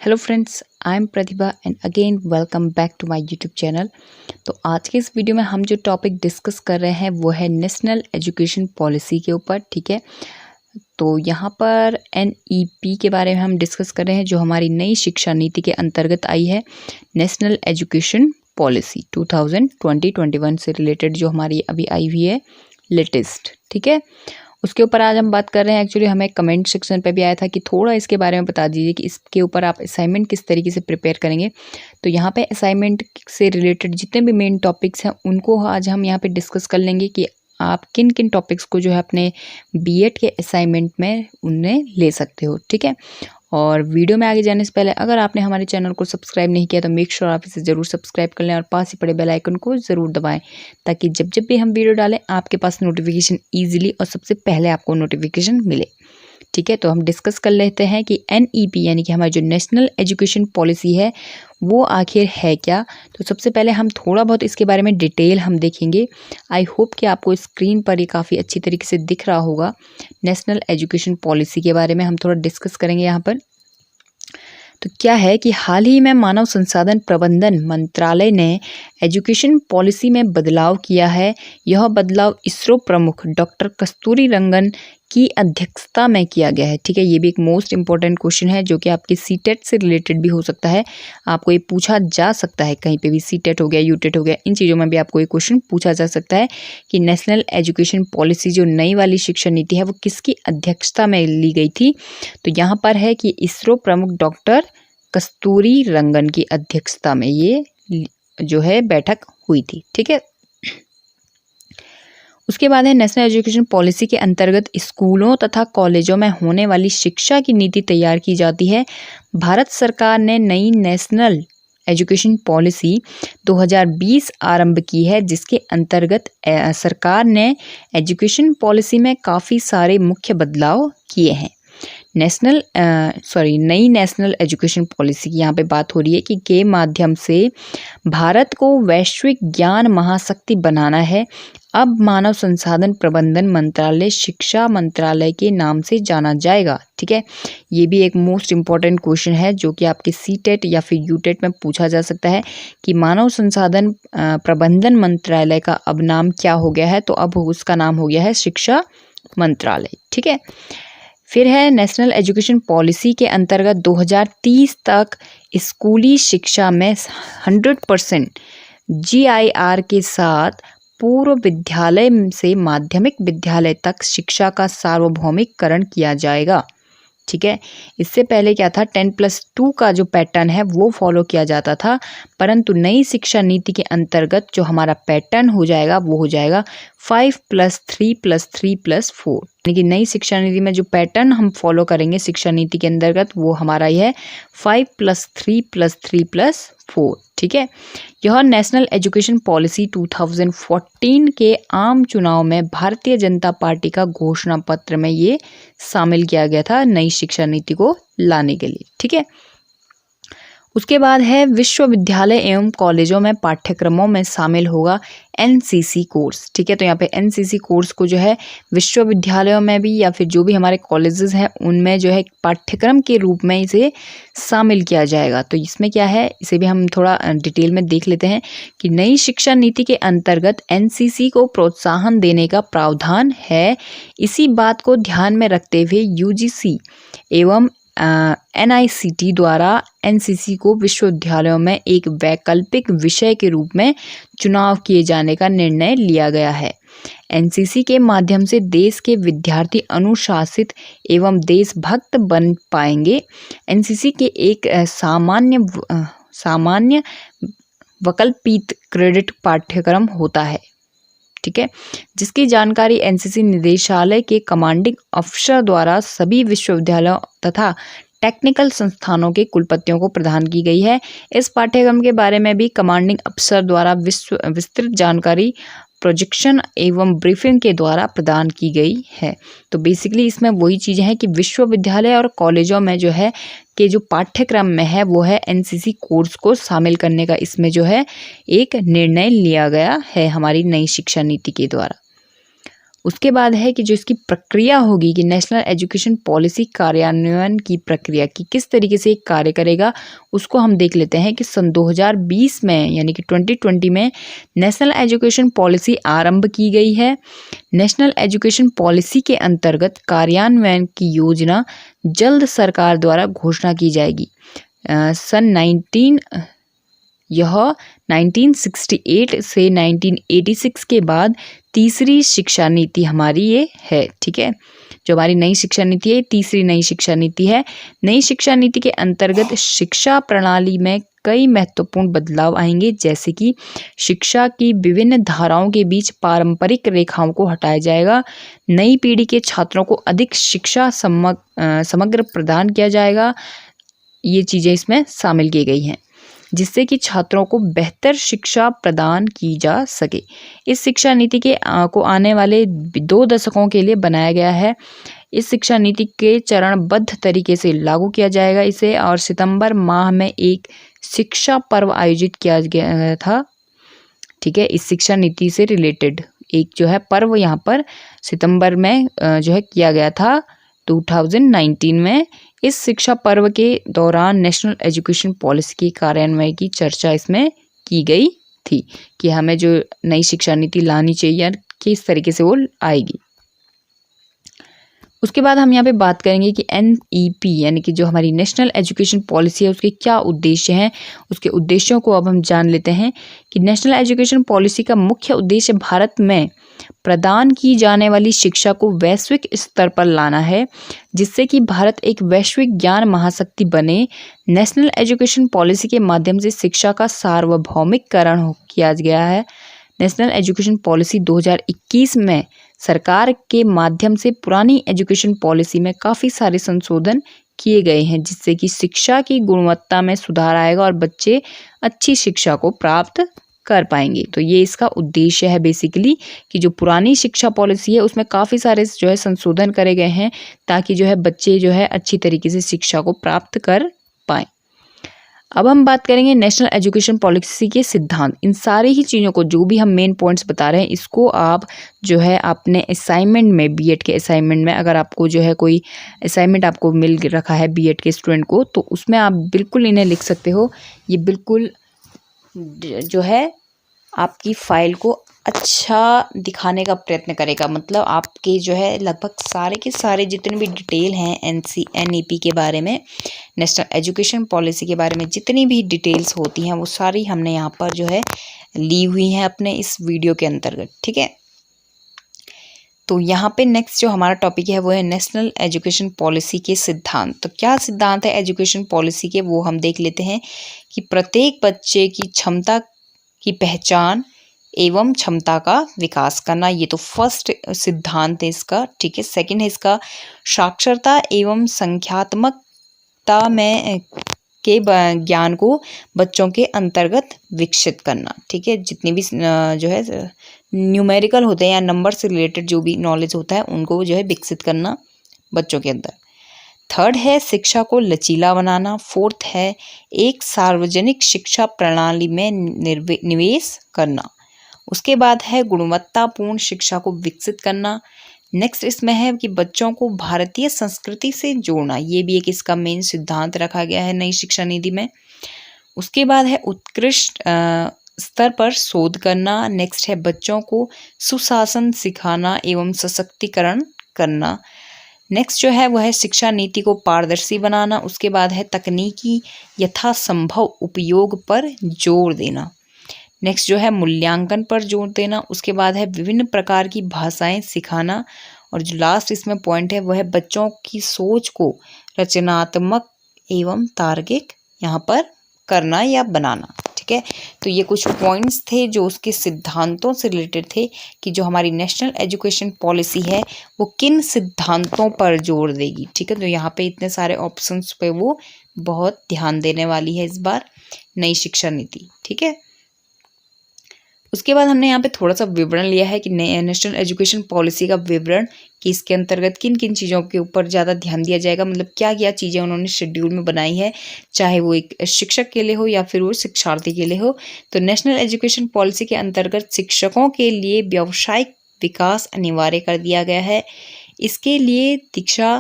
Hello friends, I am Pratibha and again welcome back to my YouTube channel. तो आज के इस वीडियो में हम जो टॉपिक डिस्कस कर रहे हैं वो है नेशनल एजुकेशन पॉलिसी के ऊपर। ठीक है, तो यहाँ पर NEP के बारे में हम डिस्कस कर रहे हैं, जो हमारी नई शिक्षा नीति के अंतर्गत आई है। नेशनल एजुकेशन पॉलिसी 2020-21 से रिलेटेड जो हमारी अभी आई हुई है लेटेस्ट। ठीक है, उसके ऊपर आज हम बात कर रहे हैं। एक्चुअली हमें कमेंट सेक्शन पे भी आया था कि थोड़ा इसके बारे में बता दीजिए कि इसके ऊपर आप असाइनमेंट किस तरीके से प्रिपेयर करेंगे। तो यहाँ पे असाइनमेंट से रिलेटेड जितने भी मेन टॉपिक्स हैं उनको आज हम यहाँ पे डिस्कस कर लेंगे कि आप किन किन टॉपिक्स को जो है अपने BEd के असाइनमेंट में उन्हें ले सकते हो। ठीक है, और वीडियो में आगे जाने से पहले अगर आपने हमारे चैनल को सब्सक्राइब नहीं किया तो मेक श्योर आप इसे ज़रूर सब्सक्राइब कर लें और पास ही पड़े बेल आइकन को ज़रूर दबाएं, ताकि जब जब भी हम वीडियो डालें आपके पास नोटिफिकेशन ईजिली और सबसे पहले आपको नोटिफिकेशन मिले। ठीक है, तो हम डिस्कस कर लेते हैं कि NEP यानी कि हमारी जो नेशनल एजुकेशन पॉलिसी है वो आखिर है क्या। तो सबसे पहले हम थोड़ा बहुत इसके बारे में डिटेल हम देखेंगे। आई होप कि आपको स्क्रीन पर ये काफ़ी अच्छी तरीके से दिख रहा होगा। नेशनल एजुकेशन पॉलिसी के बारे में हम थोड़ा डिस्कस करेंगे यहाँ पर। तो क्या है कि हाल ही में मानव संसाधन प्रबंधन मंत्रालय ने एजुकेशन पॉलिसी में बदलाव किया है। यह बदलाव इसरो प्रमुख डॉक्टर कस्तूरी रंगन की अध्यक्षता में किया गया है। ठीक है, ये भी एक मोस्ट इंपॉर्टेंट क्वेश्चन है जो कि आपके CTET से रिलेटेड भी हो सकता है। आपको ये पूछा जा सकता है कहीं पे भी, CTET हो गया, UTET हो गया, इन चीज़ों में भी आपको ये क्वेश्चन पूछा जा सकता है कि नेशनल एजुकेशन पॉलिसी जो नई वाली शिक्षा नीति है वो किसकी अध्यक्षता में ली गई थी। तो यहाँ पर है कि इसरो प्रमुख डॉक्टर कस्तूरी रंगन की अध्यक्षता में ये जो है बैठक हुई थी। ठीक है, उसके बाद है नेशनल एजुकेशन पॉलिसी के अंतर्गत स्कूलों तथा कॉलेजों में होने वाली शिक्षा की नीति तैयार की जाती है। भारत सरकार ने नई नेशनल एजुकेशन पॉलिसी 2020 आरंभ की है, जिसके अंतर्गत सरकार ने एजुकेशन पॉलिसी में काफ़ी सारे मुख्य बदलाव किए हैं। नई नेशनल एजुकेशन पॉलिसी की यहाँ पे बात हो रही है कि के माध्यम से भारत को वैश्विक ज्ञान महाशक्ति बनाना है। अब मानव संसाधन प्रबंधन मंत्रालय शिक्षा मंत्रालय के नाम से जाना जाएगा। ठीक है, ये भी एक मोस्ट इम्पॉर्टेंट क्वेश्चन है जो कि आपके CTET या फिर UTET में पूछा जा सकता है कि मानव संसाधन प्रबंधन मंत्रालय का अब नाम क्या हो गया है। तो अब उसका नाम हो गया है शिक्षा मंत्रालय। ठीक है, फिर है नेशनल एजुकेशन पॉलिसी के अंतर्गत 2030 तक स्कूली शिक्षा में 100% GIR के साथ पूर्व विद्यालय से माध्यमिक विद्यालय तक शिक्षा का सार्वभौमिककरण किया जाएगा। ठीक है, इससे पहले क्या था, 10+2 का जो पैटर्न है वो फॉलो किया जाता था, परंतु नई शिक्षा नीति के अंतर्गत जो हमारा पैटर्न हो जाएगा वो हो जाएगा 5+3+3+4। यानी कि नई शिक्षा नीति में जो पैटर्न हम फॉलो करेंगे शिक्षा नीति के अंतर्गत वो हमारा ही है 5+3+3+4। ठीक है, यह नेशनल एजुकेशन पॉलिसी 2014 के आम चुनाव में भारतीय जनता पार्टी का घोषणा पत्र में ये शामिल किया गया था नई शिक्षा नीति को लाने के लिए। ठीक है, उसके बाद है विश्वविद्यालय एवं कॉलेजों में पाठ्यक्रमों में शामिल होगा NCC कोर्स। ठीक है, तो यहाँ पे NCC कोर्स को जो है विश्वविद्यालयों में भी या फिर जो भी हमारे कॉलेजेस हैं उनमें जो है पाठ्यक्रम के रूप में इसे शामिल किया जाएगा। तो इसमें क्या है, इसे भी हम थोड़ा डिटेल में देख लेते हैं कि नई शिक्षा नीति के अंतर्गत NCC को प्रोत्साहन देने का प्रावधान है। इसी बात को ध्यान में रखते हुए UGC एवं NICT द्वारा NCC को विश्वविद्यालयों में एक वैकल्पिक विषय के रूप में चुनाव किए जाने का निर्णय लिया गया है। NCC के माध्यम से देश के विद्यार्थी अनुशासित एवं देशभक्त बन पाएंगे। NCC के एक सामान्य वैकल्पिक क्रेडिट पाठ्यक्रम होता है। ठीक है, जिसकी जानकारी NCC निदेशालय के कमांडिंग अफसर द्वारा सभी विश्वविद्यालयों तथा टेक्निकल संस्थानों के कुलपतियों को प्रदान की गई है। इस पाठ्यक्रम के बारे में भी कमांडिंग अफसर द्वारा विस्तृत जानकारी प्रोजेक्शन एवं ब्रीफिंग के द्वारा प्रदान की गई है। तो बेसिकली इसमें वही चीज़ें हैं कि विश्वविद्यालय और कॉलेजों में जो है कि जो पाठ्यक्रम में है वो है NCC कोर्स को शामिल करने का इसमें जो है एक निर्णय लिया गया है हमारी नई शिक्षा नीति के द्वारा। उसके बाद है कि जो इसकी प्रक्रिया होगी कि नेशनल एजुकेशन पॉलिसी कार्यान्वयन की प्रक्रिया की किस तरीके से कार्य करेगा, उसको हम देख लेते हैं कि सन 2020 में यानी कि 2020 में नेशनल एजुकेशन पॉलिसी आरंभ की गई है। नेशनल एजुकेशन पॉलिसी के अंतर्गत कार्यान्वयन की योजना जल्द सरकार द्वारा घोषणा की जाएगी। यह 1968 से 1986 के बाद तीसरी शिक्षा नीति हमारी ये है, ठीक है। जो हमारी नई शिक्षा नीति है, तीसरी नई शिक्षा नीति है। नई शिक्षा नीति के अंतर्गत शिक्षा प्रणाली में कई महत्वपूर्ण बदलाव आएंगे, जैसे कि शिक्षा की विभिन्न धाराओं के बीच पारंपरिक रेखाओं को हटाया जाएगा। नई पीढ़ी के छात्रों को अधिक शिक्षा समग्र प्रदान किया जाएगा। ये चीज़ें इसमें शामिल की गई हैं, जिससे कि छात्रों को बेहतर शिक्षा प्रदान की जा सके। इस शिक्षा नीति को आने वाले 2 दशकों के लिए बनाया गया है। इस शिक्षा नीति के चरणबद्ध तरीके से लागू किया जाएगा इसे, और सितंबर माह में एक शिक्षा पर्व आयोजित किया गया था, ठीक है। इस शिक्षा नीति से रिलेटेड एक जो है पर्व यहाँ पर सितंबर में जो है किया गया था 2019 में। इस शिक्षा पर्व के दौरान नेशनल एजुकेशन पॉलिसी की कार्यान्वयन की चर्चा इसमें की गई थी कि हमें जो नई शिक्षा नीति लानी चाहिए किस तरीके से वो आएगी। उसके बाद हम यहाँ पे बात करेंगे कि NEP यानी कि जो हमारी नेशनल एजुकेशन पॉलिसी है उसके क्या उद्देश्य हैं। उसके उद्देश्यों को अब हम जान लेते हैं कि नेशनल एजुकेशन पॉलिसी का मुख्य उद्देश्य भारत में प्रदान की जाने वाली शिक्षा को वैश्विक स्तर पर लाना है, जिससे कि भारत एक वैश्विक ज्ञान महाशक्ति बने। नेशनल एजुकेशन पॉलिसी के माध्यम से शिक्षा का सार्वभौमिककरण किया गया है। नेशनल एजुकेशन पॉलिसी 2021 में सरकार के माध्यम से पुरानी एजुकेशन पॉलिसी में काफ़ी सारे संशोधन किए गए हैं, जिससे कि शिक्षा की गुणवत्ता में सुधार आएगा और बच्चे अच्छी शिक्षा को प्राप्त कर पाएंगे। तो ये इसका उद्देश्य है बेसिकली कि जो पुरानी शिक्षा पॉलिसी है उसमें काफ़ी सारे जो है संशोधन करे गए हैं, ताकि जो है बच्चे जो है अच्छी तरीके से शिक्षा को प्राप्त कर पाएँ। अब हम बात करेंगे नेशनल एजुकेशन पॉलिसी के सिद्धांत। इन सारी ही चीज़ों को जो भी हम मेन पॉइंट्स बता रहे हैं इसको आप जो है अपने असाइनमेंट में बीएड के असाइनमेंट में, अगर आपको जो है कोई असाइनमेंट आपको मिल रखा है बीएड के स्टूडेंट को, तो उसमें आप बिल्कुल इन्हें लिख सकते हो। ये बिल्कुल जो है आपकी फाइल को अच्छा दिखाने का प्रयत्न करेगा। मतलब आपके जो है लगभग सारे के सारे जितने भी डिटेल हैं NEP के बारे में, नेशनल एजुकेशन पॉलिसी के बारे में जितनी भी डिटेल्स होती हैं वो सारी हमने यहाँ पर जो है ली हुई हैं अपने इस वीडियो के अंतर्गत, ठीक है। तो यहाँ पे नेक्स्ट जो हमारा टॉपिक है वो है नेशनल एजुकेशन पॉलिसी के सिद्धांत। तो क्या सिद्धांत है एजुकेशन पॉलिसी के, वो हम देख लेते हैं कि प्रत्येक बच्चे की क्षमता की पहचान एवं क्षमता का विकास करना, ये तो फर्स्ट सिद्धांत है इसका, ठीक है। सेकंड है इसका साक्षरता एवं संख्यात्मकता में के ज्ञान को बच्चों के अंतर्गत विकसित करना, ठीक है। जितनी भी जो है न्यूमेरिकल होते हैं या नंबर से रिलेटेड जो भी नॉलेज होता है उनको जो है विकसित करना बच्चों के अंदर। थर्ड है शिक्षा को लचीला बनाना। फोर्थ है एक सार्वजनिक शिक्षा प्रणाली में निवेश करना। उसके बाद है गुणवत्तापूर्ण शिक्षा को विकसित करना। नेक्स्ट इसमें है कि बच्चों को भारतीय संस्कृति से जोड़ना, ये भी एक इसका मेन सिद्धांत रखा गया है नई शिक्षा नीति में। उसके बाद है उत्कृष्ट स्तर पर शोध करना। नेक्स्ट है बच्चों को सुशासन सिखाना एवं सशक्तिकरण करना। नेक्स्ट जो है वह है शिक्षा नीति को पारदर्शी बनाना। उसके बाद है तकनीकी यथासंभव उपयोग पर जोर देना। नेक्स्ट जो है मूल्यांकन पर जोर देना। उसके बाद है विभिन्न प्रकार की भाषाएं सिखाना। और जो लास्ट इसमें पॉइंट है वह है बच्चों की सोच को रचनात्मक एवं तार्किक यहाँ पर करना या बनाना, ठीक है। तो ये कुछ पॉइंट्स थे जो उसके सिद्धांतों से रिलेटेड थे कि जो हमारी नेशनल एजुकेशन पॉलिसी है वो किन सिद्धांतों पर जोर देगी, ठीक है। तो यहाँ पे इतने सारे ऑप्शंस पे वो बहुत ध्यान देने वाली है इस बार नई शिक्षा नीति, ठीक है। उसके बाद हमने यहाँ पे थोड़ा सा विवरण लिया है कि नेशनल एजुकेशन पॉलिसी का विवरण कि इसके अंतर्गत किन किन चीज़ों के ऊपर ज़्यादा ध्यान दिया जाएगा, मतलब क्या क्या चीज़ें उन्होंने शेड्यूल में बनाई है, चाहे वो एक शिक्षक के लिए हो या फिर वो शिक्षार्थी के लिए हो। तो नेशनल एजुकेशन पॉलिसी के अंतर्गत शिक्षकों के लिए व्यावसायिक विकास अनिवार्य कर दिया गया है। इसके लिए दीक्षा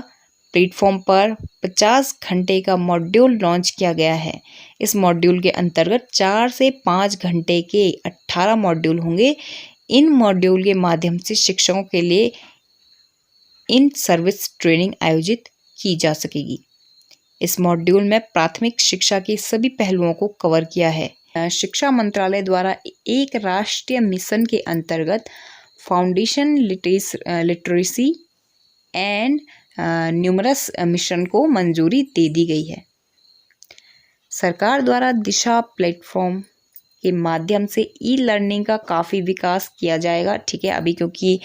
प्लेटफॉर्म पर 50 घंटे का मॉड्यूल लॉन्च किया गया है। इस मॉड्यूल के अंतर्गत 4 से 5 घंटे के 18 मॉड्यूल होंगे। इन मॉड्यूल के माध्यम से शिक्षकों के लिए इन सर्विस ट्रेनिंग आयोजित की जा सकेगी। इस मॉड्यूल में प्राथमिक शिक्षा के सभी पहलुओं को कवर किया है। शिक्षा मंत्रालय द्वारा एक राष्ट्रीय मिशन के अंतर्गत foundation literacy and numerous mission को मंजूरी दे दी गई है। सरकार द्वारा दिशा प्लेटफॉर्म के माध्यम से ई लर्निंग का काफ़ी विकास किया जाएगा। ठीक है, अभी क्योंकि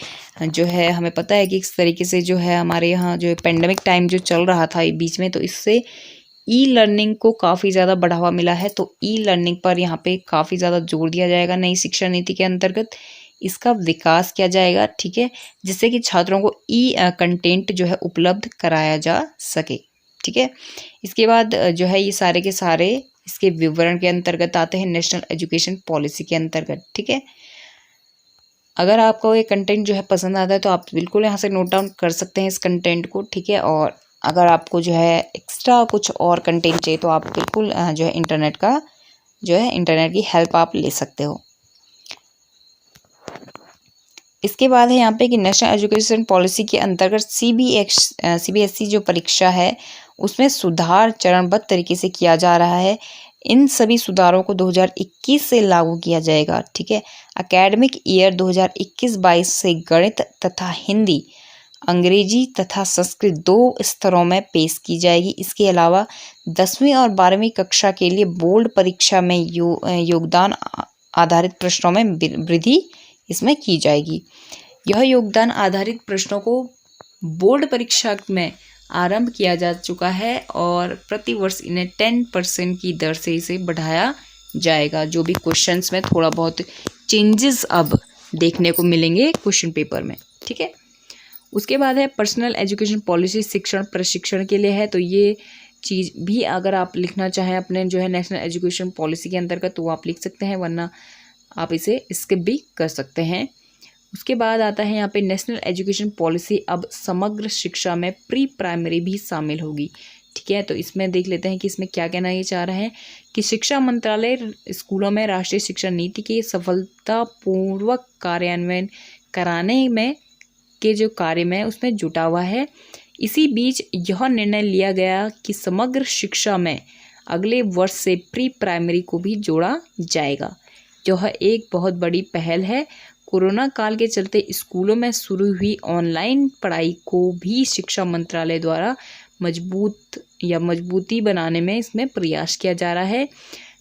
जो है हमें पता है कि इस तरीके से जो है हमारे यहाँ जो पेंडेमिक टाइम जो चल रहा था बीच में, तो इससे ई लर्निंग को काफ़ी ज़्यादा बढ़ावा मिला है। तो ई लर्निंग पर यहाँ पे काफ़ी ज़्यादा जोर दिया जाएगा। नई शिक्षा नीति के अंतर्गत इसका विकास किया जाएगा। ठीक है, जिससे कि छात्रों को ई कंटेंट जो है उपलब्ध कराया जा सके। ठीक है, इसके बाद जो है ये सारे के सारे इसके विवरण के अंतर्गत आते हैं नेशनल एजुकेशन पॉलिसी के अंतर्गत। ठीक है, अगर आपको ये कंटेंट जो है पसंद आता है तो आप बिल्कुल यहाँ से नोट डाउन कर सकते हैं इस कंटेंट को। ठीक है, और अगर आपको जो है एक्स्ट्रा कुछ और कंटेंट चाहिए तो आप बिल्कुल जो है इंटरनेट की हेल्प आप ले सकते हो। इसके बाद है यहाँ पे कि नेशनल एजुकेशन पॉलिसी के अंतर्गत सीबीएसई जो परीक्षा है उसमें सुधार चरणबद्ध तरीके से किया जा रहा है। इन सभी सुधारों को 2021 से लागू किया जाएगा। ठीक है, एकेडमिक ईयर 2021-22 से गणित तथा हिंदी, अंग्रेजी तथा संस्कृत 2 स्तरों में पेश की जाएगी। इसके अलावा 10वीं और 12वीं कक्षा के लिए बोर्ड परीक्षा में योगदान आधारित प्रश्नों में वृद्धि इसमें की जाएगी। यह योगदान आधारित प्रश्नों को बोर्ड परीक्षा में आरंभ किया जा चुका है और प्रतिवर्ष इन्हें 10% की दर से इसे बढ़ाया जाएगा। जो भी क्वेश्चंस में थोड़ा बहुत चेंजेस अब देखने को मिलेंगे क्वेश्चन पेपर में। ठीक है, उसके बाद है पर्सनल एजुकेशन पॉलिसी, शिक्षण प्रशिक्षण के लिए है। तो ये चीज़ भी अगर आप लिखना चाहें अपने जो है नेशनल एजुकेशन पॉलिसी के अंतर्गत तो आप लिख सकते हैं, वरना आप इसे स्किप भी कर सकते हैं। उसके बाद आता है यहाँ पे नेशनल एजुकेशन पॉलिसी अब समग्र शिक्षा में प्री प्राइमरी भी शामिल होगी। ठीक है, तो इसमें देख लेते हैं कि इसमें क्या कहना ये चाह रहे हैं कि शिक्षा मंत्रालय स्कूलों में राष्ट्रीय शिक्षा नीति के सफलतापूर्वक कार्यान्वयन कराने में के जो कार्य में उसमें जुटा हुआ है। इसी बीच यह निर्णय लिया गया कि समग्र शिक्षा में अगले वर्ष से प्री प्राइमरी को भी जोड़ा जाएगा। यह एक बहुत बड़ी पहल है। कोरोना काल के चलते स्कूलों में शुरू हुई ऑनलाइन पढ़ाई को भी शिक्षा मंत्रालय द्वारा मजबूती बनाने में इसमें प्रयास किया जा रहा है।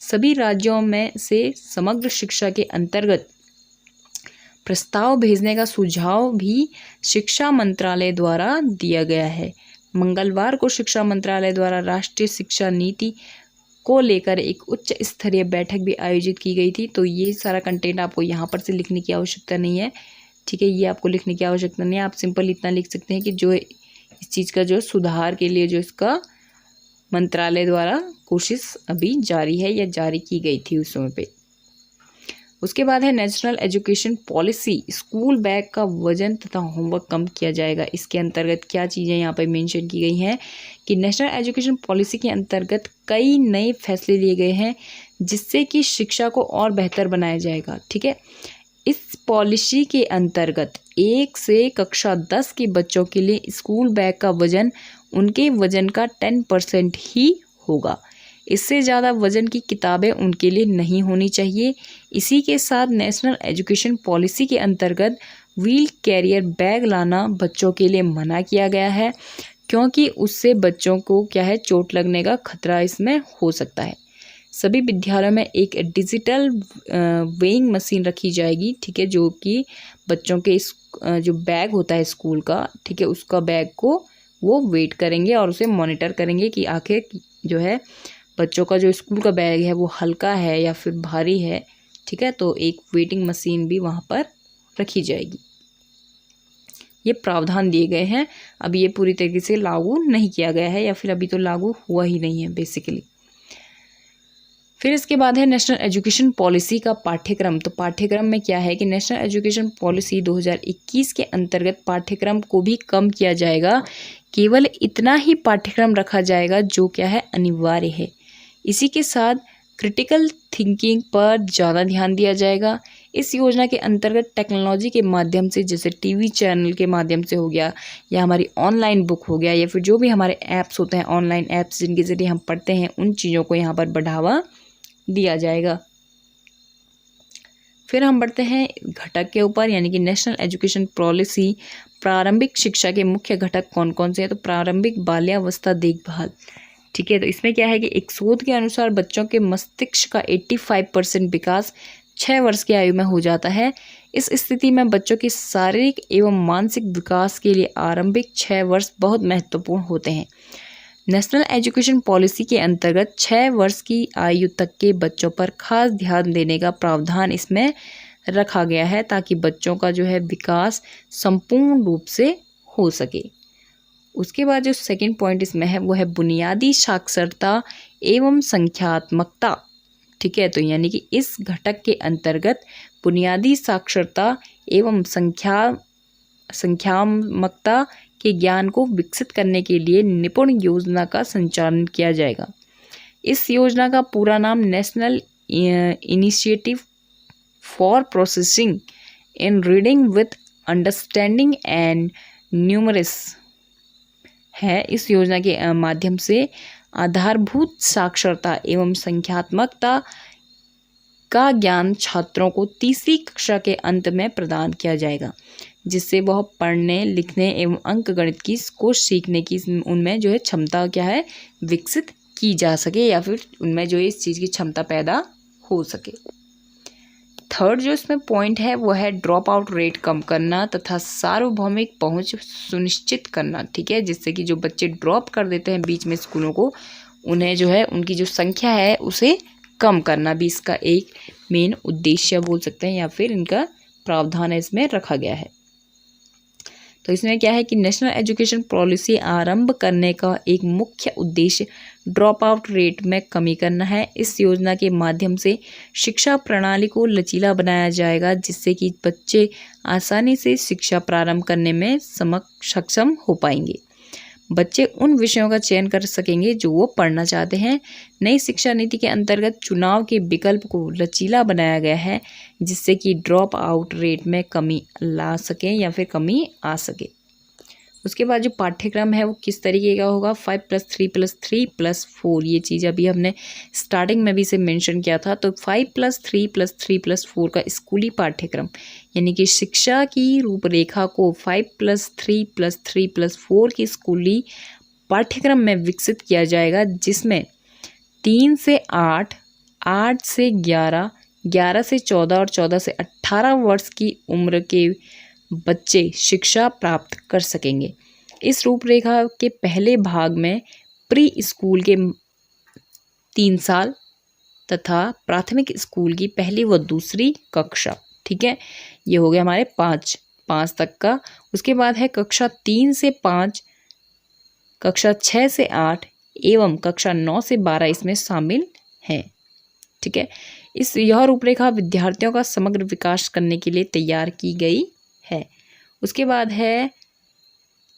सभी राज्यों में से समग्र शिक्षा के अंतर्गत प्रस्ताव भेजने का सुझाव भी शिक्षा मंत्रालय द्वारा दिया गया है। मंगलवार को शिक्षा मंत्रालय द्वारा राष्ट्रीय शिक्षा नीति को लेकर एक उच्च स्तरीय बैठक भी आयोजित की गई थी। तो ये सारा कंटेंट आपको यहाँ पर से लिखने की आवश्यकता नहीं है। ठीक है, ये आपको लिखने की आवश्यकता नहीं है। आप सिंपल इतना लिख सकते हैं कि जो इस चीज़ का जो सुधार के लिए जो इसका मंत्रालय द्वारा कोशिश अभी जारी है या जारी की गई थी उस समय पे। उसके बाद है national education policy, school bag का वजन तथा होमवर्क कम किया जाएगा। इसके अंतर्गत क्या चीज़ें यहाँ पर मेंशन की गई हैं कि नेशनल एजुकेशन पॉलिसी के अंतर्गत कई नए फैसले लिए गए हैं जिससे कि शिक्षा को और बेहतर बनाया जाएगा। ठीक है, इस पॉलिसी के अंतर्गत 1 से कक्षा 10 के बच्चों के लिए स्कूल बैग का वजन उनके वजन का 10% ही होगा। इससे ज़्यादा वजन की किताबें उनके लिए नहीं होनी चाहिए। इसी के साथ नेशनल एजुकेशन पॉलिसी के अंतर्गत व्हील कैरियर बैग लाना बच्चों के लिए मना किया गया है, क्योंकि उससे बच्चों को क्या है चोट लगने का खतरा इसमें हो सकता है। सभी विद्यालयों में एक डिजिटल वेइंग मशीन रखी जाएगी। ठीक है, जो कि बच्चों के जो बैग होता है स्कूल का, ठीक है, उसका बैग को वो वेट करेंगे और उसे मॉनिटर करेंगे कि आखिर जो है बच्चों का जो स्कूल का बैग है वो हल्का है या फिर भारी है। ठीक है, तो एक वेटिंग मशीन भी वहाँ पर रखी जाएगी। ये प्रावधान दिए गए हैं। अभी ये पूरी तरीके से लागू नहीं किया गया है या फिर अभी तो लागू हुआ ही नहीं है बेसिकली। फिर इसके बाद है नेशनल एजुकेशन पॉलिसी का पाठ्यक्रम। तो पाठ्यक्रम में क्या है कि नेशनल एजुकेशन पॉलिसी 2021 के अंतर्गत पाठ्यक्रम को भी कम किया जाएगा। केवल इतना ही पाठ्यक्रम रखा जाएगा जो क्या है, अनिवार्य है। इसी के साथ क्रिटिकल थिंकिंग पर ज़्यादा ध्यान दिया जाएगा। इस योजना के अंतर्गत टेक्नोलॉजी के माध्यम से, जैसे टीवी चैनल के माध्यम से हो गया, या हमारी ऑनलाइन बुक हो गया, या फिर जो भी हमारे ऐप्स होते हैं, ऑनलाइन ऐप्स जिनके ज़रिए हम पढ़ते हैं, उन चीज़ों को यहाँ पर बढ़ावा दिया जाएगा। फिर हम बढ़ते हैं घटक के ऊपर, यानी कि नेशनल एजुकेशन पॉलिसी प्रारंभिक शिक्षा के मुख्य घटक कौन कौन से हैं। तो प्रारंभिक बाल्यावस्था देखभाल, ठीक है। तो इसमें क्या है कि एक शोध के अनुसार बच्चों के मस्तिष्क का 85% विकास 6 वर्ष की आयु में हो जाता है। इस स्थिति में बच्चों के शारीरिक एवं मानसिक विकास के लिए आरंभिक 6 वर्ष बहुत महत्वपूर्ण होते हैं। नेशनल एजुकेशन पॉलिसी के अंतर्गत 6 वर्ष की आयु तक के बच्चों पर खास ध्यान देने का प्रावधान इसमें रखा गया है, ताकि बच्चों का जो है विकास संपूर्ण रूप से हो सके। उसके बाद जो सेकंड पॉइंट इसमें है वो है बुनियादी साक्षरता एवं संख्यात्मकता, ठीक है। तो यानी कि इस घटक के अंतर्गत बुनियादी साक्षरता एवं संख्यात्मकता के ज्ञान को विकसित करने के लिए निपुण योजना का संचालन किया जाएगा। इस योजना का पूरा नाम national initiative for processing in reading with understanding and numerous है। इस योजना के माध्यम से आधारभूत साक्षरता एवं संख्यात्मकता का ज्ञान छात्रों को तीसरी कक्षा के अंत में प्रदान किया जाएगा, जिससे वह पढ़ने, लिखने एवं अंकगणित को सीखने की उनमें जो है क्षमता क्या है, विकसित की जा सके, या फिर उनमें जो है इस चीज़ की क्षमता पैदा हो सके। थर्ड जो इसमें पॉइंट है वो है ड्रॉप आउट रेट कम करना तथा सार्वभौमिक पहुंच सुनिश्चित करना, ठीक है। जिससे कि जो बच्चे ड्रॉप कर देते हैं बीच में स्कूलों को, उन्हें जो है उनकी जो संख्या है उसे कम करना भी इसका एक मेन उद्देश्य बोल सकते हैं, या फिर इनका प्रावधान इसमें रखा गया है। तो इसमें क्या है कि नेशनल एजुकेशन पॉलिसी आरंभ करने का एक मुख्य उद्देश्य ड्रॉप आउट रेट में कमी करना है। इस योजना के माध्यम से शिक्षा प्रणाली को लचीला बनाया जाएगा, जिससे कि बच्चे आसानी से शिक्षा प्रारंभ करने में सक्षम हो पाएंगे। बच्चे उन विषयों का चयन कर सकेंगे जो वो पढ़ना चाहते हैं। नई शिक्षा नीति के अंतर्गत चुनाव के विकल्प को लचीला बनाया गया है, जिससे कि ड्रॉप आउट रेट में कमी ला सके या फिर कमी आ सके। उसके बाद जो पाठ्यक्रम है वो किस तरीके का होगा, 5+3+3+4, ये चीज़ अभी हमने स्टार्टिंग में भी इसे मेंशन किया था। तो 5+3+3+4 का स्कूली पाठ्यक्रम, यानी कि शिक्षा की रूपरेखा को 5+3+3+4 की स्कूली पाठ्यक्रम में विकसित किया जाएगा, जिसमें 3 से 8, 8 से 11, 11 से 14 और 14 से 18 वर्ष की उम्र के बच्चे शिक्षा प्राप्त कर सकेंगे। इस रूपरेखा के पहले भाग में प्री स्कूल के 3 साल तथा प्राथमिक स्कूल की पहली व दूसरी कक्षा, ठीक है। ये हो गया हमारे 5 तक का। उसके बाद है कक्षा 3 से 5, कक्षा 6 से 8 एवं कक्षा 9 से 12 इसमें शामिल है, ठीक है। यह रूपरेखा विद्यार्थियों का समग्र विकास करने के लिए तैयार की गई है। उसके बाद है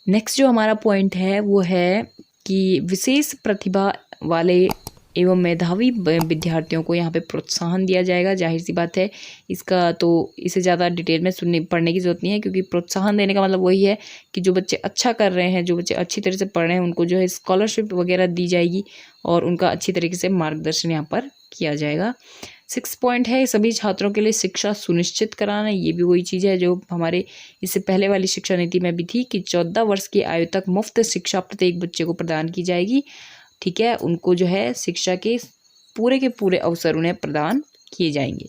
नेक्स्ट जो हमारा पॉइंट है वो है कि विशेष प्रतिभा वाले एवं मेधावी विद्यार्थियों को यहाँ पे प्रोत्साहन दिया जाएगा। जाहिर सी बात है, इसका तो इसे ज़्यादा डिटेल में पढ़ने की ज़रूरत नहीं है, क्योंकि प्रोत्साहन देने का मतलब वही है कि जो बच्चे अच्छा कर रहे हैं, जो बच्चे अच्छी तरह से पढ़ रहे हैं, उनको जो है स्कॉलरशिप वगैरह दी जाएगी और उनका अच्छी तरीके से मार्गदर्शन यहाँ पर किया जाएगा। 6 पॉइंट है सभी छात्रों के लिए शिक्षा सुनिश्चित कराना। ये भी वही चीज़ है जो हमारे इससे पहले वाली शिक्षा नीति में भी थी कि 14 वर्ष की आयु तक मुफ्त शिक्षा प्रत्येक बच्चे को प्रदान की जाएगी, ठीक है। उनको जो है शिक्षा के पूरे अवसर उन्हें प्रदान किए जाएंगे।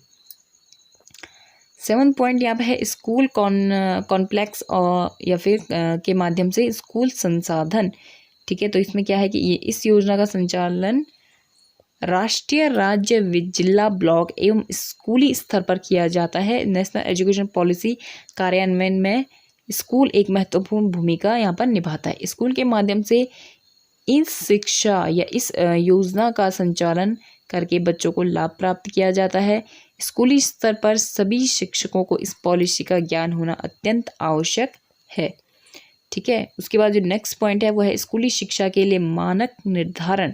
7 पॉइंट यहाँ पे है स्कूल कॉम्प्लेक्स और या फिर के माध्यम से स्कूल संसाधन, ठीक है। तो इसमें क्या है कि ये इस योजना का संचालन राष्ट्रीय, राज्य, जिला, ब्लॉक एवं स्कूली स्तर पर किया जाता है। नेशनल एजुकेशन पॉलिसी कार्यान्वयन में स्कूल एक महत्वपूर्ण भूमिका यहाँ पर निभाता है। स्कूल के माध्यम से इस शिक्षा या इस योजना का संचालन करके बच्चों को लाभ प्राप्त किया जाता है। स्कूली स्तर पर सभी शिक्षकों को इस पॉलिसी का ज्ञान होना अत्यंत आवश्यक है। ठीक है, उसके बाद जो नेक्स्ट पॉइंट है वो है स्कूली शिक्षा के लिए मानक निर्धारण,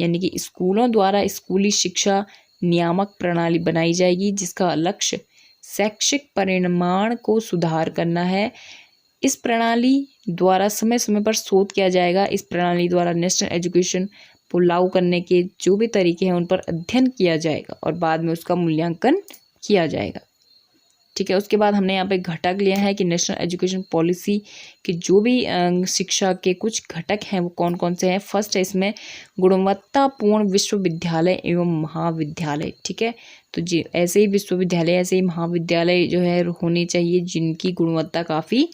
यानी कि स्कूलों द्वारा स्कूली शिक्षा नियामक प्रणाली बनाई जाएगी जिसका लक्ष्य शैक्षिक परिमाण को सुधार करना है। इस प्रणाली द्वारा समय समय पर शोध किया जाएगा। इस प्रणाली द्वारा नेशनल एजुकेशन को लागू करने के जो भी तरीके हैं उन पर अध्ययन किया जाएगा और बाद में उसका मूल्यांकन किया जाएगा। ठीक है, उसके बाद हमने यहाँ पे घटक लिया है कि नेशनल एजुकेशन पॉलिसी के जो भी शिक्षा के कुछ घटक हैं वो कौन कौन से हैं। फर्स्ट है इसमें गुणवत्तापूर्ण विश्वविद्यालय एवं महाविद्यालय। ठीक है, तो जी ऐसे ही विश्वविद्यालय ऐसे ही महाविद्यालय जो है होने चाहिए जिनकी गुणवत्ता काफ़ी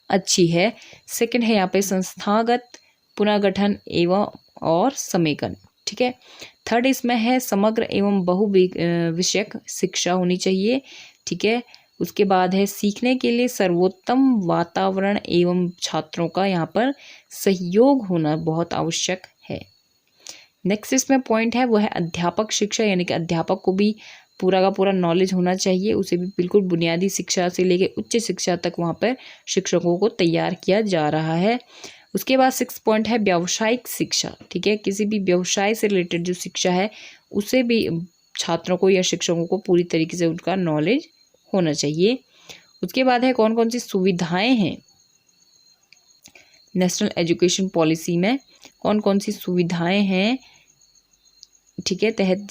अच्छी है। सेकंड है यहाँ पे संस्थागत पुनर्गठन एवं और समेकन। ठीक है, थर्ड इसमें है समग्र एवं बहुविषयक शिक्षा होनी चाहिए। ठीक है, उसके बाद है सीखने के लिए सर्वोत्तम वातावरण एवं छात्रों का यहाँ पर सहयोग होना बहुत आवश्यक है। नेक्स्ट इसमें पॉइंट है वो है अध्यापक शिक्षा, यानी कि अध्यापक को भी पूरा का पूरा नॉलेज होना चाहिए। उसे भी बिल्कुल बुनियादी शिक्षा से लेकर उच्च शिक्षा तक वहाँ पर शिक्षकों को तैयार किया जा रहा है। उसके बाद 6 पॉइंट है व्यावसायिक शिक्षा। ठीक है, किसी भी व्यवसाय से रिलेटेड जो शिक्षा है उसे भी छात्रों को या शिक्षकों को पूरी तरीके से उनका नॉलेज होना चाहिए। उसके बाद है कौन कौन सी सुविधाएं हैं नेशनल एजुकेशन पॉलिसी में, कौन कौन सी सुविधाएं हैं। ठीक है, तहत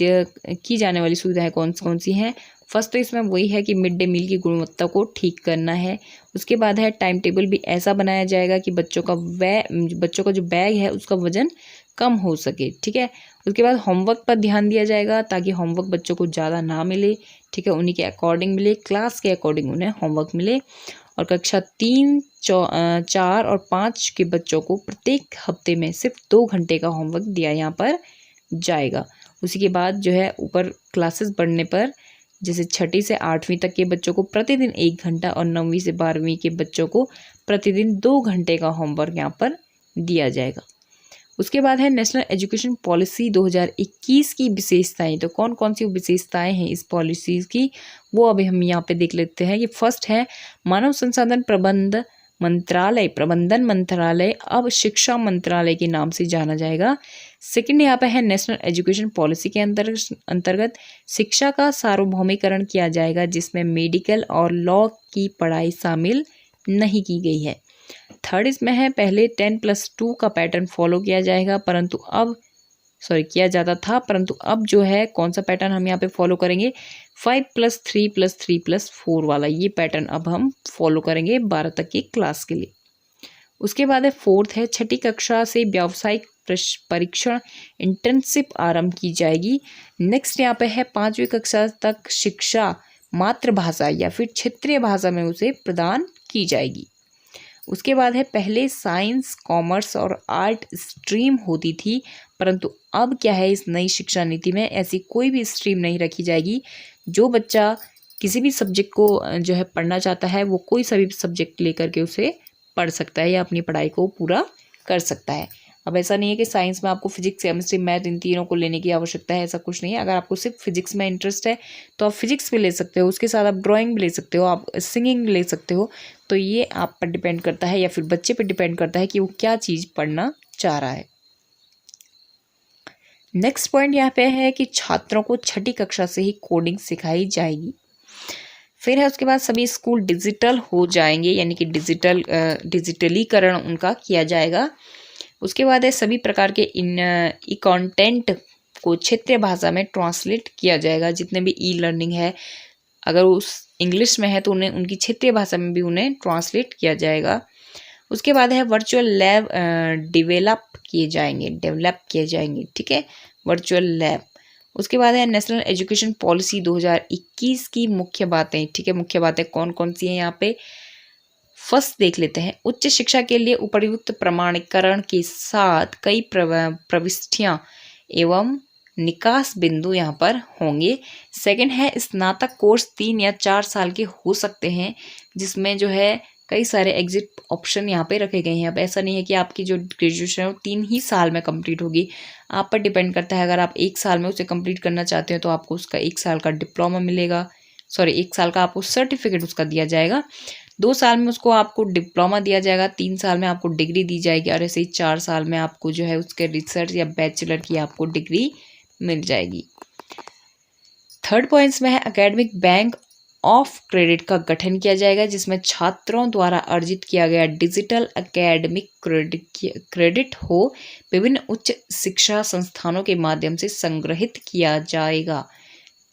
की जाने वाली सुविधाएं कौन सी हैं। फर्स्ट तो इसमें वही है कि मिड डे मील की गुणवत्ता को ठीक करना है। उसके बाद है टाइम टेबल भी ऐसा बनाया जाएगा कि बच्चों का जो बैग है उसका वजन कम हो सके। ठीक है, उसके बाद होमवर्क पर ध्यान दिया जाएगा ताकि होमवर्क बच्चों को ज़्यादा ना मिले। ठीक है, उन्हीं के अकॉर्डिंग मिले, क्लास के अकॉर्डिंग उन्हें होमवर्क मिले। और कक्षा 3, 4 और 5 के बच्चों को प्रत्येक हफ्ते में सिर्फ 2 घंटे का होमवर्क दिया यहाँ पर जाएगा। उसी के बाद जो है ऊपर क्लासेस बढ़ने पर जैसे 6ठी से 8वीं तक के बच्चों को प्रतिदिन 1 घंटा और 9वीं से 12वीं के बच्चों को प्रतिदिन 2 घंटे का होमवर्क यहाँ पर दिया जाएगा। उसके बाद है नेशनल एजुकेशन पॉलिसी 2021 की विशेषताएं। तो कौन कौन सी विशेषताएं हैं इस पॉलिसी की वो अभी हम यहाँ पे देख लेते हैं। कि फर्स्ट है मानव संसाधन प्रबंधन मंत्रालय अब शिक्षा मंत्रालय के नाम से जाना जाएगा। सेकंड यहाँ पे है नेशनल एजुकेशन पॉलिसी के अंतर्गत शिक्षा का सार्वभौमिकरण किया जाएगा जिसमें मेडिकल और लॉ की पढ़ाई शामिल नहीं की गई है। थर्ड इसमें है पहले 10+2 का पैटर्न फॉलो किया जाएगा किया जाता था, परंतु अब जो है कौन सा पैटर्न हम यहाँ पे फॉलो करेंगे 5+3+3+4 वाला, ये पैटर्न अब हम फॉलो करेंगे 12 तक की क्लास के लिए। उसके बाद है फोर्थ है 6ठी कक्षा से व्यावसायिक परीक्षण इंटर्नशिप आरंभ की जाएगी। नेक्स्ट यहाँ पे है 5वीं कक्षा तक शिक्षा मातृभाषा या फिर क्षेत्रीय भाषा में उसे प्रदान की जाएगी। उसके बाद है पहले साइंस, कॉमर्स और आर्ट स्ट्रीम होती थी, परंतु अब क्या है इस नई शिक्षा नीति में ऐसी कोई भी स्ट्रीम नहीं रखी जाएगी। जो बच्चा किसी भी सब्जेक्ट को जो है पढ़ना चाहता है वो कोई सा भी सब्जेक्ट लेकर के उसे पढ़ सकता है या अपनी पढ़ाई को पूरा कर सकता है। अब ऐसा नहीं है कि साइंस में आपको फिजिक्स, केमिस्ट्री, मैथ इन तीनों को लेने की आवश्यकता है, ऐसा कुछ नहीं है। अगर आपको सिर्फ फिजिक्स में इंटरेस्ट है तो आप फिजिक्स भी ले सकते हो, उसके साथ आप ड्राइंग भी ले सकते हो, आप सिंगिंग ले सकते हो। तो ये आप पर डिपेंड करता है या फिर बच्चे पर डिपेंड करता है कि वो क्या चीज़ पढ़ना चाह रहा है। नेक्स्ट पॉइंट यहाँ पे है कि छात्रों को 6ठी कक्षा से ही कोडिंग सिखाई जाएगी। फिर है उसके बाद सभी स्कूल डिजिटल हो जाएंगे, यानी कि डिजिटलीकरण उनका किया जाएगा। उसके बाद है सभी प्रकार के कंटेंट को क्षेत्रीय भाषा में ट्रांसलेट किया जाएगा। जितने भी लर्निंग है अगर उस इंग्लिश में है तो उन्हें उनकी क्षेत्रीय भाषा में भी उन्हें ट्रांसलेट किया जाएगा। उसके बाद है वर्चुअल लैब डेवलप किए जाएंगे। ठीक है, वर्चुअल लैब। उसके बाद है नेशनल एजुकेशन पॉलिसी 2021 की मुख्य बातें। ठीक है, मुख्य बातें कौन कौन सी हैं यहाँ पे फर्स्ट देख लेते हैं। उच्च शिक्षा के लिए उपयुक्त प्रमाणीकरण के साथ कई प्रविष्टियां एवं निकास बिंदु यहाँ पर होंगे। सेकंड है स्नातक कोर्स 3 या 4 साल के हो सकते हैं जिसमें जो है कई सारे एग्जिट ऑप्शन यहाँ पे रखे गए हैं। अब ऐसा नहीं है कि आपकी जो ग्रेजुएशन है वो 3 ही साल में कंप्लीट होगी, आप पर डिपेंड करता है। अगर आप 1 साल में उसे कंप्लीट करना चाहते हो तो आपको उसका 1 साल का डिप्लोमा मिलेगा, 1 साल का आपको सर्टिफिकेट उसका दिया जाएगा, 2 साल में उसको आपको डिप्लोमा दिया जाएगा, 3 साल में आपको डिग्री दी जाएगी और ऐसे ही 4 साल में आपको जो है उसके रिसर्च या बैचलर की आपको डिग्री मिल जाएगी। थर्ड पॉइंट्स में है एकेडमिक बैंक ऑफ क्रेडिट का गठन किया जाएगा, जिसमें छात्रों द्वारा अर्जित किया गया डिजिटल एकेडमिक क्रेडिट हो विभिन्न उच्च शिक्षा संस्थानों के माध्यम से संग्रहित किया जाएगा।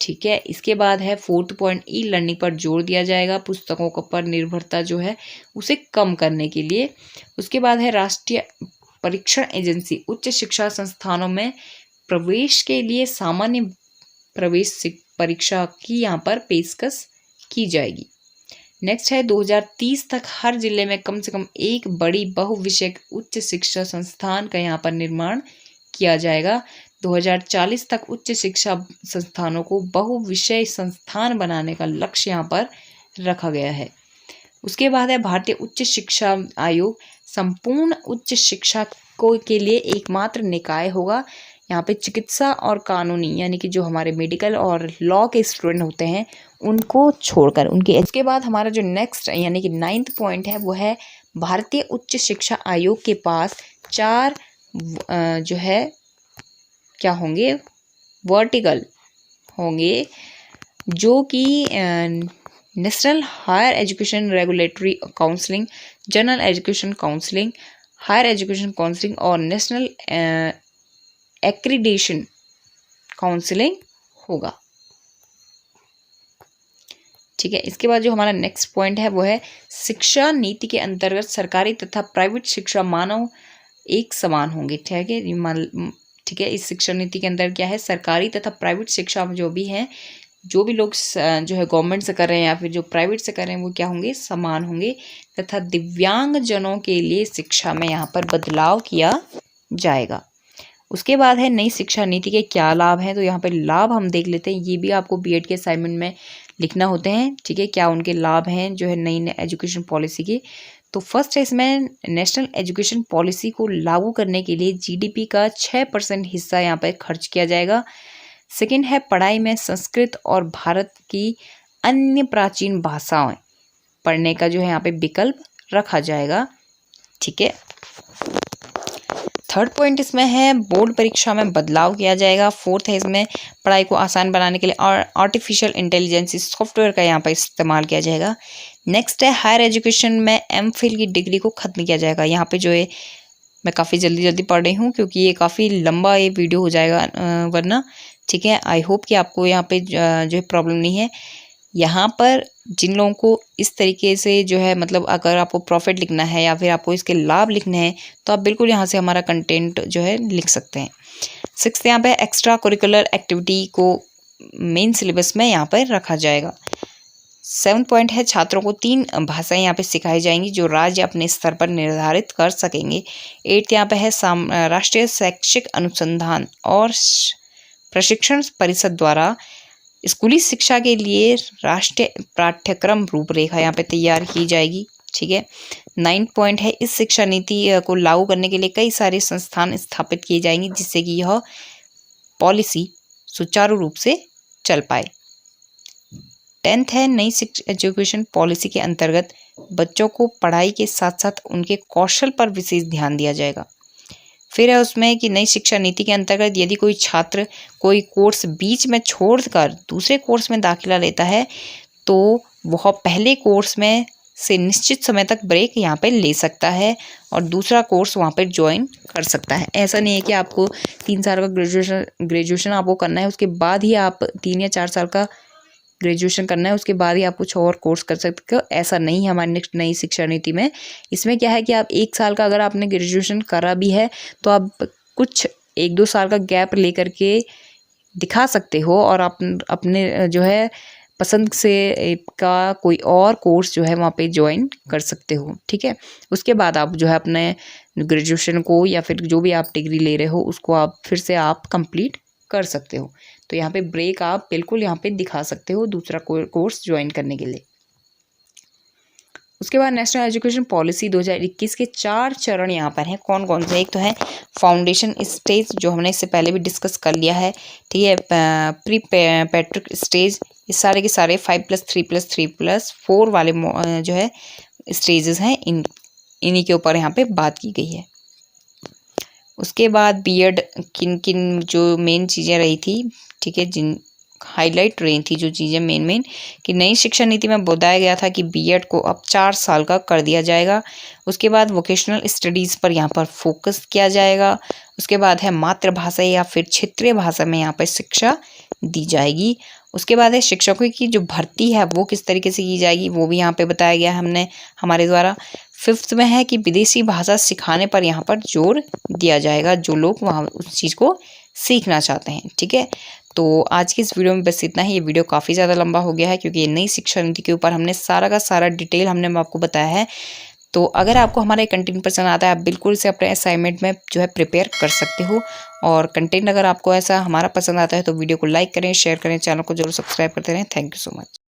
ठीक है, इसके बाद है फोर्थ पॉइंट, ई लर्निंग पर जोर दिया जाएगा, पुस्तकों पर निर्भरता जो है उसे कम करने के लिए। उसके बाद है राष्ट्रीय परीक्षण एजेंसी उच्च शिक्षा संस्थानों में प्रवेश के लिए सामान्य प्रवेश परीक्षा की यहाँ पर पेशकश की जाएगी। नेक्स्ट है 2030 तक हर जिले में कम से कम एक बड़ी बहुविषयक उच्च शिक्षा संस्थान का यहाँ पर निर्माण किया जाएगा। 2040 तक उच्च शिक्षा संस्थानों को बहुविषय संस्थान बनाने का लक्ष्य यहाँ पर रखा गया है। उसके बाद है भारतीय उच्च शिक्षा आयोग संपूर्ण उच्च शिक्षा के लिए एकमात्र निकाय होगा। यहाँ पे चिकित्सा और कानूनी यानी कि जो हमारे मेडिकल और लॉ के स्टूडेंट होते हैं उनको छोड़कर उनके। इसके बाद हमारा जो नेक्स्ट यानी कि 9th पॉइंट है वो है भारतीय उच्च शिक्षा आयोग के पास 4 जो है क्या होंगे, वर्टिकल होंगे, जो कि national higher education regulatory counselling, general education counselling, higher education counselling और नेशनल एक्रीडेशन काउंसलिंग होगा। ठीक है, इसके बाद जो हमारा नेक्स्ट पॉइंट है वो है शिक्षा नीति के अंतर्गत सरकारी तथा प्राइवेट शिक्षा मानव एक समान होंगे। ठीक है, इस शिक्षा नीति के अंदर क्या है, सरकारी तथा प्राइवेट शिक्षा जो भी हैं, जो भी लोग जो है गवर्नमेंट से कर रहे हैं या फिर जो प्राइवेट से कर रहे हैं वो क्या होंगे, समान होंगे। तथा दिव्यांग जनों के लिए शिक्षा में यहाँ पर बदलाव किया जाएगा। उसके बाद है नई शिक्षा नीति के क्या लाभ हैं, तो यहाँ पर लाभ हम देख लेते हैं। ये भी आपको बीएड के असाइनमेंट में लिखना होते हैं। ठीक है, क्या उनके लाभ हैं जो है नई एजुकेशन पॉलिसी के। तो फर्स्ट है इसमें नेशनल एजुकेशन पॉलिसी को लागू करने के लिए जीडीपी का 6% हिस्सा यहाँ पर खर्च किया जाएगा। सेकंड है पढ़ाई में संस्कृत और भारत की अन्य प्राचीन भाषाएं पढ़ने का जो है यहाँ पे विकल्प रखा जाएगा। ठीक है, थर्ड पॉइंट इसमें है बोर्ड परीक्षा में बदलाव किया जाएगा। फोर्थ है इसमें पढ़ाई को आसान बनाने के लिए और आर्टिफिशियल इंटेलिजेंस सॉफ्टवेयर का यहाँ पर इस्तेमाल किया जाएगा। नेक्स्ट है हायर एजुकेशन में एमफिल की डिग्री को खत्म किया जाएगा। यहाँ पे जो है मैं काफ़ी जल्दी पढ़ रही हूँ क्योंकि ये काफ़ी लंबा ये वीडियो हो जाएगा वरना। ठीक है, आई होप कि आपको यहाँ पे जो है प्रॉब्लम नहीं है। यहाँ पर जिन लोगों को इस तरीके से जो है मतलब अगर आपको प्रॉफिट लिखना है या फिर आपको इसके लाभ लिखने हैं तो आप बिल्कुल यहाँ से हमारा कंटेंट जो है लिख सकते हैं। 6th यहाँ पे एक्स्ट्रा करिकुलर एक्टिविटी को मेन सिलेबस में यहाँ पर रखा जाएगा। 7th पॉइंट है छात्रों को 3 भाषाएं यहाँ पे सिखाई जाएंगी जो राज्य अपने स्तर पर निर्धारित कर सकेंगे। 8th यहाँ पे है राष्ट्रीय शैक्षिक अनुसंधान और प्रशिक्षण परिषद द्वारा स्कूली शिक्षा के लिए राष्ट्रीय पाठ्यक्रम रूपरेखा यहाँ पे तैयार की जाएगी। ठीक है, 9th पॉइंट है इस शिक्षा नीति को लागू करने के लिए कई सारे संस्थान स्थापित किए जाएंगे जिससे कि यह पॉलिसी सुचारू रूप से चल पाए। 10th है नई एजुकेशन पॉलिसी के अंतर्गत बच्चों को पढ़ाई के साथ साथ उनके कौशल पर विशेष ध्यान दिया जाएगा। फिर है उसमें कि नई शिक्षा नीति के अंतर्गत यदि कोई छात्र कोई कोर्स बीच में छोड़कर दूसरे कोर्स में दाखिला लेता है तो वह पहले कोर्स में से निश्चित समय तक ब्रेक यहाँ पे ले सकता है और दूसरा कोर्स वहाँ पे ज्वाइन कर सकता है। ऐसा नहीं है कि आपको 3 साल का ग्रेजुएशन आपको करना है उसके बाद ही आप 3 या 4 साल का ग्रेजुएशन करना है उसके बाद ही आप कुछ और कोर्स कर सकते हो। ऐसा नहीं है हमारी नई शिक्षा नीति में। इसमें क्या है कि आप 1 साल का अगर आपने ग्रेजुएशन करा भी है तो आप कुछ 1-2 साल का गैप लेकर के दिखा सकते हो और आप अपने जो है पसंद से का कोई और कोर्स जो है वहाँ पे ज्वाइन कर सकते हो। ठीक है, उसके बाद आप जो है अपने ग्रेजुएशन को या फिर जो भी आप डिग्री ले रहे हो उसको आप फिर से आप कंप्लीट कर सकते हो। तो यहाँ पे ब्रेक आप बिल्कुल यहाँ पे दिखा सकते हो दूसरा कोर्स ज्वाइन करने के लिए। उसके बाद नेशनल एजुकेशन पॉलिसी 2021 के 4 चरण यहाँ पर हैं। कौन कौन से? एक तो है फाउंडेशन स्टेज, जो हमने इससे पहले भी डिस्कस कर लिया है, ठीक है। प्री पैट्रिक स्टेज, ये सारे के सारे 5+3+3+4 वाले जो है स्टेजेस हैं, इन्हीं के ऊपर यहाँ पे बात की गई है। उसके बाद बीएड किन किन जो मेन चीज़ें रही थी, ठीक है, जिन हाईलाइट रही थी जो चीज़ें मेन कि नई शिक्षा नीति में बताया गया था कि बीएड को अब 4 साल का कर दिया जाएगा। उसके बाद वोकेशनल स्टडीज़ पर यहाँ पर फोकस किया जाएगा। उसके बाद है मातृभाषा या फिर क्षेत्रीय भाषा में यहाँ पर शिक्षा दी जाएगी। उसके बाद है शिक्षकों की जो भर्ती है वो किस तरीके से की जाएगी, वो भी यहाँ पे बताया गया है हमारे द्वारा। 5th में है कि विदेशी भाषा सिखाने पर यहाँ पर जोर दिया जाएगा, जो लोग वहाँ उस चीज़ को सीखना चाहते हैं, ठीक है। तो आज की इस वीडियो में बस इतना ही। ये वीडियो काफ़ी ज़्यादा लंबा हो गया है क्योंकि ये नई शिक्षा नीति के ऊपर हमने सारा का सारा डिटेल हमने आपको बताया है। तो अगर आपको हमारा कंटेंट पसंद आता है, आप बिल्कुल इसे अपने असाइनमेंट में जो है प्रिपेयर कर सकते हो। और कंटेंट अगर आपको ऐसा हमारा पसंद आता है तो वीडियो को लाइक करें, शेयर करें, चैनल को जरूर सब्सक्राइब करते रहें। Thank you so much.